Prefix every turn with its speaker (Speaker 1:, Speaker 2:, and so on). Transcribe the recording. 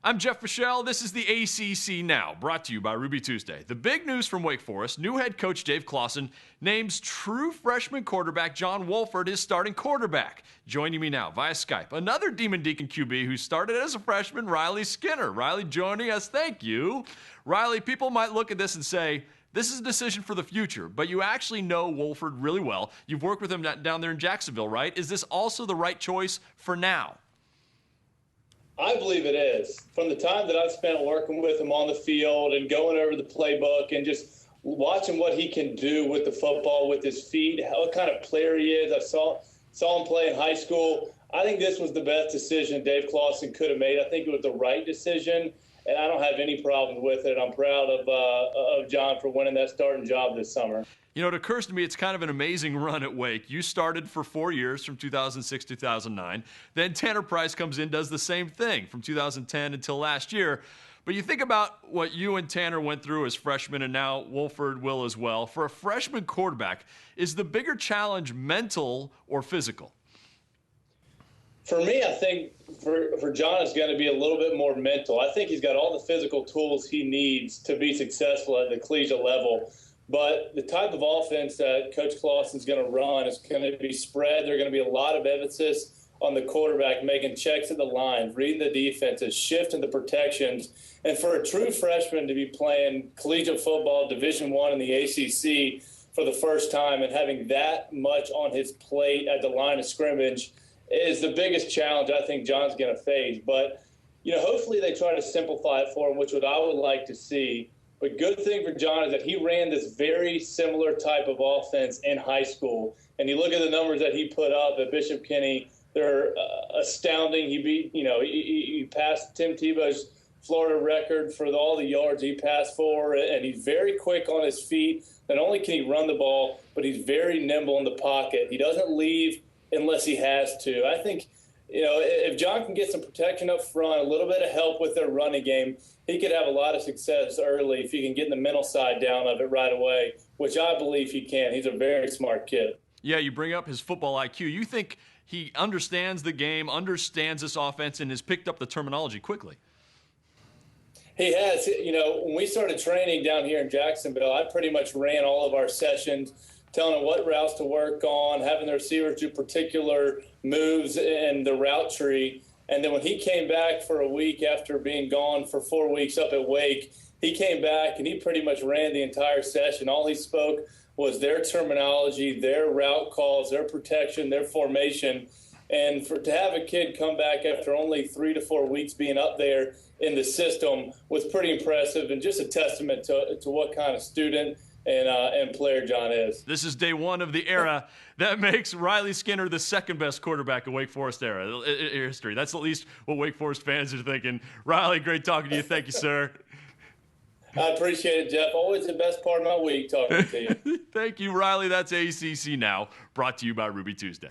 Speaker 1: I'm Jeff Fischel. This is the ACC Now, brought to you by Ruby Tuesday. The big news from Wake Forest, new head coach Dave Clawson names true freshman quarterback John Wolford his starting quarterback. Joining me now via Skype, another Demon Deacon QB who started as a freshman, Riley Skinner. Riley joining us, thank you. Riley, people might look at this and say, this is a decision for the future, but you actually know Wolford really well. You've worked with him down there in Jacksonville, right? Is this also the right choice for now?
Speaker 2: I believe it is. From the time that I've spent working with him on the field and going over the playbook and just watching what he can do with the football, with his feet, what kind of player he is. I saw him play in high school. I think this was the best decision Dave Clawson could have made. I think it was the right decision, and I don't have any problems with it. I'm proud of John for winning that starting job this summer.
Speaker 1: You know, it occurs to me it's kind of an amazing run at Wake. You started for 4 years from 2006 to 2009. Then Tanner Price comes in, does the same thing from 2010 until last year. But you think about what you and Tanner went through as freshmen, and now Wolford will as well. For a freshman quarterback, is the bigger challenge mental or physical?
Speaker 2: For me, I think for John, it's going to be a little bit more mental. I think he's got all the physical tools he needs to be successful at the collegiate level. But the type of offense that Coach Clawson's going to run is going to be spread. There's going to be a lot of emphasis on the quarterback making checks at the line, reading the defenses, shifting the protections. And for a true freshman to be playing collegiate football, Division I in the ACC for the first time and having that much on his plate at the line of scrimmage is the biggest challenge I think John's going to face. But, you know, hopefully they try to simplify it for him, which is what I would like to see. But good thing for John is that he ran this very similar type of offense in high school. And you look at the numbers that he put up at Bishop Kenny, they're astounding. He passed Tim Tebow's Florida record for all the yards he passed for, and he's very quick on his feet. Not only can he run the ball, but he's very nimble in the pocket. He doesn't leave unless he has to. I think, you know, if John can get some protection up front, a little bit of help with their running game, he could have a lot of success early if he can get the mental side down of it right away, which I believe he can. He's a very smart kid.
Speaker 1: Yeah, you bring up his football IQ. You think he understands the game, understands this offense, and has picked up the terminology quickly?
Speaker 2: He has. You know, when we started training down here in Jacksonville, I pretty much ran all of our sessions, telling them what routes to work on, having the receivers do particular moves in the route tree. And then when he came back for a week after being gone for 4 weeks up at Wake, he came back and he pretty much ran the entire session. All he spoke was their terminology, their route calls, their protection, their formation. And to have a kid come back after only 3 to 4 weeks being up there in the system was pretty impressive and just a testament to what kind of student and player John is.
Speaker 1: This is day one of the era that makes Riley Skinner the second best quarterback in Wake Forest era history. That's at least what Wake Forest fans are thinking. Riley, great talking to you. Thank you, sir.
Speaker 2: I appreciate it, Jeff. Always the best part of my week talking to you.
Speaker 1: Thank you, Riley. That's ACC Now, brought to you by Ruby Tuesday.